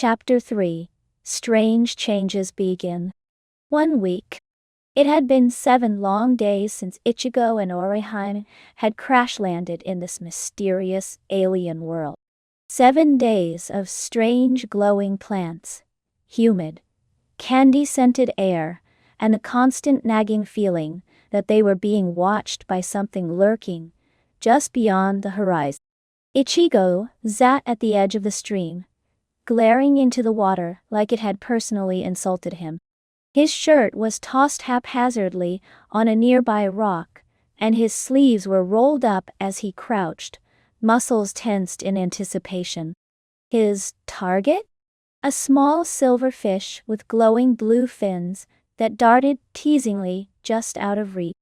Chapter 3. Strange Changes Begin. 1 week. It had been 7 long days since Ichigo and Orihime had crash-landed in this mysterious alien world. 7 days of strange glowing plants, humid, candy-scented air, and the constant nagging feeling that they were being watched by something lurking just beyond the horizon. Ichigo sat at the edge of the stream, glaring into the water like it had personally insulted him. His shirt was tossed haphazardly on a nearby rock, and his sleeves were rolled up as he crouched, muscles tensed in anticipation. His target? A small silver fish with glowing blue fins that darted teasingly just out of reach.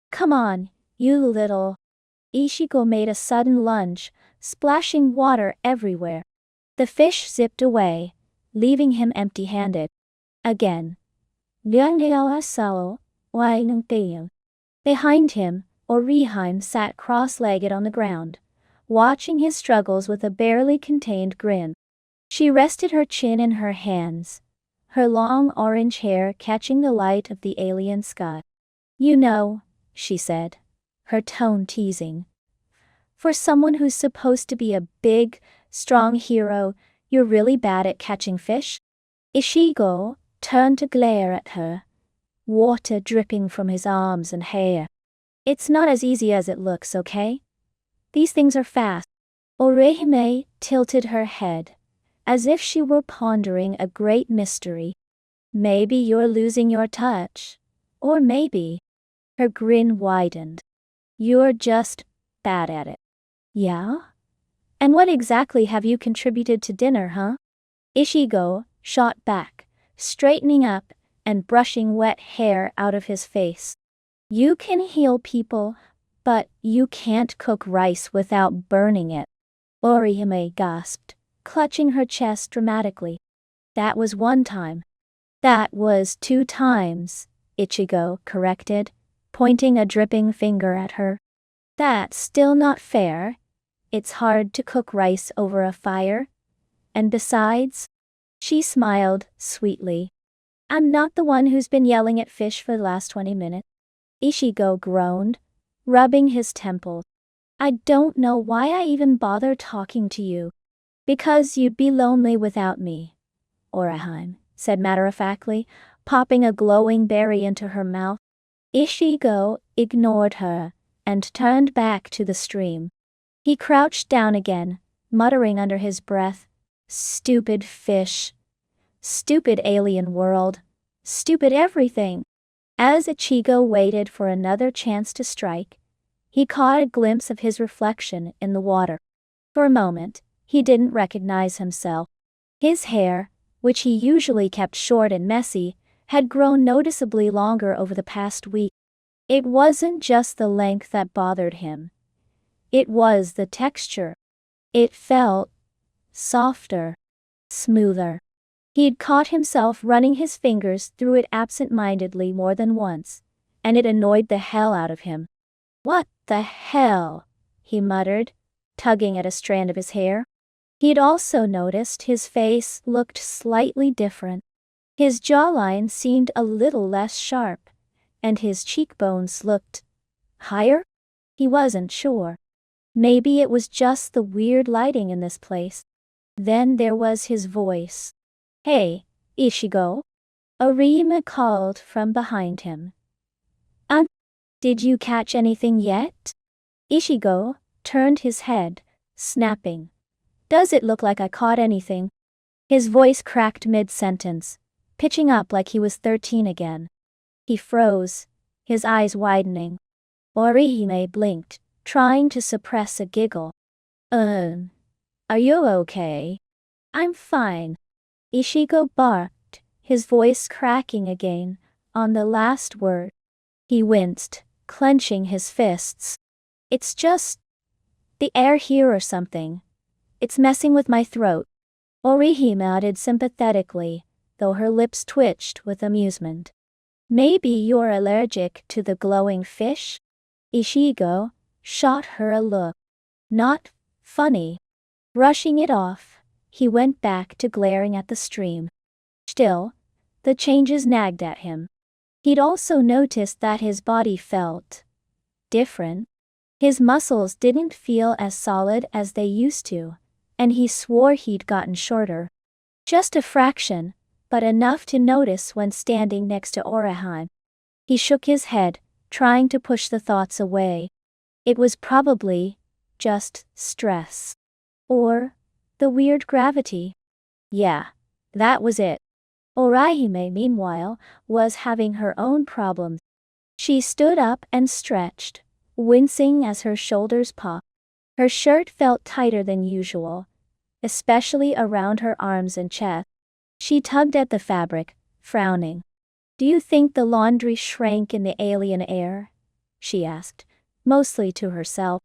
"Come on, you little..." Ichigo made a sudden lunge, splashing water everywhere. The fish zipped away, leaving him empty-handed. Again. Behind him, Orihime sat cross-legged on the ground, watching his struggles with a barely contained grin. She rested her chin in her hands, her long orange hair catching the light of the alien sky. "You know," she said, her tone teasing. "For someone who's supposed to be a big, strong hero, you're really bad at catching fish?" Ichigo turned to glare at her, water dripping from his arms and hair. "It's not as easy as it looks, okay? These things are fast." Orihime tilted her head, as if she were pondering a great mystery. "Maybe you're losing your touch. Or maybe..." Her grin widened. "You're just bad at it." "Yeah? And what exactly have you contributed to dinner, huh?" Ichigo shot back, straightening up and brushing wet hair out of his face. "You can heal people, but you can't cook rice without burning it." Orihime gasped, clutching her chest dramatically. "That was 1 time. "That was 2 times, Ichigo corrected, pointing a dripping finger at her. "That's still not fair. It's hard to cook rice over a fire. And besides..." She smiled sweetly. "I'm not the one who's been yelling at fish for the last 20 minutes. Ichigo groaned, rubbing his temples. "I don't know why I even bother talking to you." "Because you'd be lonely without me," Orihime said matter-of-factly, popping a glowing berry into her mouth. Ichigo ignored her and turned back to the stream. He crouched down again, muttering under his breath, "Stupid fish. Stupid alien world. Stupid everything." As Ichigo waited for another chance to strike, he caught a glimpse of his reflection in the water. For a moment, he didn't recognize himself. His hair, which he usually kept short and messy, had grown noticeably longer over the past week. It wasn't just the length that bothered him. It was the texture. It felt softer, smoother. He'd caught himself running his fingers through it absent-mindedly more than once, and it annoyed the hell out of him. "What the hell?" he muttered, tugging at a strand of his hair. He'd also noticed his face looked slightly different. His jawline seemed a little less sharp, and his cheekbones looked higher? He wasn't sure. Maybe it was just the weird lighting in this place. Then there was his voice. "Hey, Ichigo?" Orihime called from behind him. Did you catch anything yet?" Ichigo turned his head, snapping. "Does it look like I caught anything?" His voice cracked mid-sentence, pitching up like he was 13 again. He froze, his eyes widening. Orihime blinked, trying to suppress a giggle. Are you okay?" "I'm fine." Ichigo barked, his voice cracking again, on the last word. He winced, clenching his fists. "It's just the air here or something. It's messing with my throat." Orihime nodded sympathetically, though her lips twitched with amusement. "Maybe you're allergic to the glowing fish?" Ichigo shot her a look. Not funny. Brushing it off, he went back to glaring at the stream. Still, the changes nagged at him. He'd also noticed that his body felt different. His muscles didn't feel as solid as they used to, and he swore he'd gotten shorter. Just a fraction, but enough to notice when standing next to Orihime. He shook his head, trying to push the thoughts away. It was probably just stress. Or the weird gravity. Yeah, that was it. Orihime, meanwhile, was having her own problems. She stood up and stretched, wincing as her shoulders popped. Her shirt felt tighter than usual, especially around her arms and chest. She tugged at the fabric, frowning. "Do you think the laundry shrank in the alien air?" she asked, mostly to herself.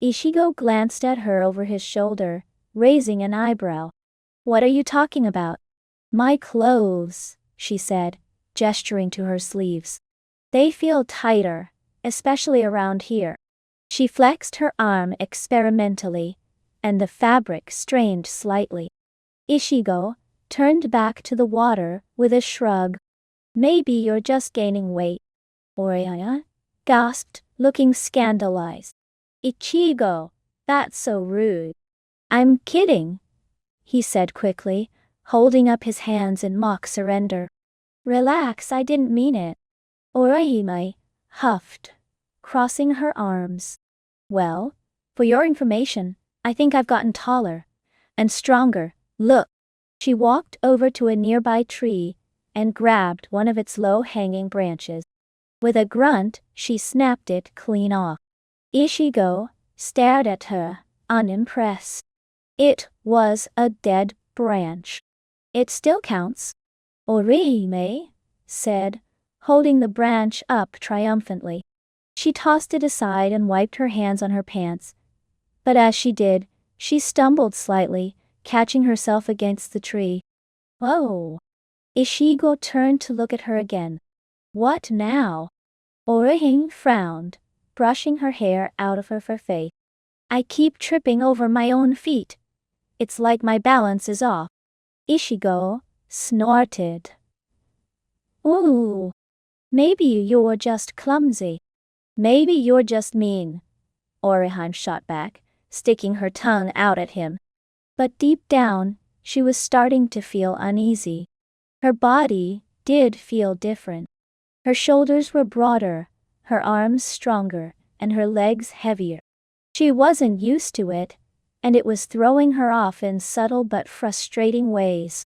Ichigo glanced at her over his shoulder, raising an eyebrow. "What are you talking about?" "My clothes," she said, gesturing to her sleeves. "They feel tighter, especially around here." She flexed her arm experimentally, and the fabric strained slightly. Ichigo turned back to the water with a shrug. "Maybe you're just gaining weight." Orihime gasped, looking scandalized. "Ichigo, that's so rude." "I'm kidding," he said quickly, holding up his hands in mock surrender. "Relax, I didn't mean it." Orihime huffed, crossing her arms. "Well, for your information, I think I've gotten taller. And stronger, look." She walked over to a nearby tree and grabbed one of its low-hanging branches. With a grunt, she snapped it clean off. Ichigo stared at her, unimpressed. It was a dead branch. "It still counts," Orihime said, holding the branch up triumphantly. She tossed it aside and wiped her hands on her pants. But as she did, she stumbled slightly, catching herself against the tree. "Oh!" Ichigo turned to look at her again. "What now?" Orihime frowned, brushing her hair out of her face. "I keep tripping over my own feet. It's like my balance is off." Ichigo snorted. "Ooh. Maybe you're just clumsy. Maybe you're just mean," Orihime shot back, sticking her tongue out at him. But deep down, she was starting to feel uneasy. Her body did feel different. Her shoulders were broader, her arms stronger, and her legs heavier. She wasn't used to it, and it was throwing her off in subtle but frustrating ways.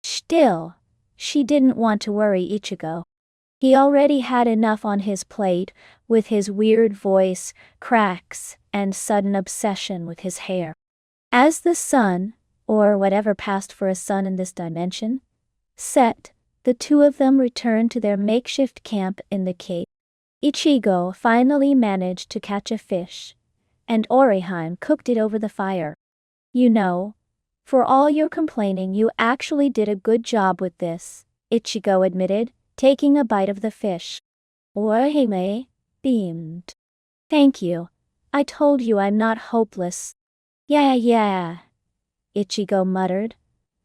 Still, she didn't want to worry Ichigo. He already had enough on his plate, with his weird voice, cracks, and sudden obsession with his hair. As the sun, or whatever passed for a sun in this dimension, set, the two of them returned to their makeshift camp in the cave. Ichigo finally managed to catch a fish, and Orihime cooked it over the fire. "You know, for all your complaining, you actually did a good job with this," Ichigo admitted, taking a bite of the fish. Orihime beamed. "Thank you. I told you I'm not hopeless." Yeah, Ichigo muttered,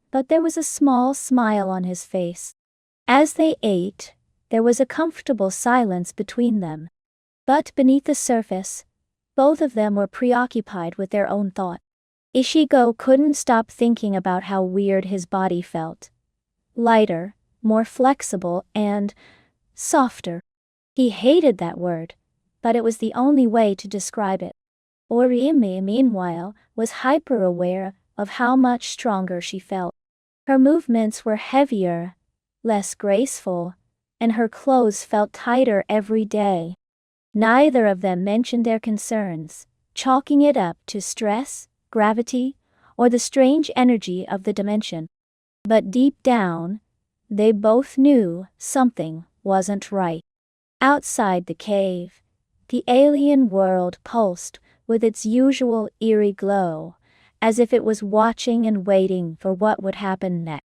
but there was a small smile on his face. As they ate, there was a comfortable silence between them. But beneath the surface, both of them were preoccupied with their own thought. Ichigo couldn't stop thinking about how weird his body felt. Lighter, more flexible, and softer. He hated that word, but it was the only way to describe it. Orihime, meanwhile, was hyper-aware of how much stronger she felt. Her movements were heavier, less graceful, and her clothes felt tighter every day. Neither of them mentioned their concerns, chalking it up to stress, gravity, or the strange energy of the dimension. But deep down, they both knew something wasn't right. Outside the cave, the alien world pulsed with its usual eerie glow, as if it was watching and waiting for what would happen next.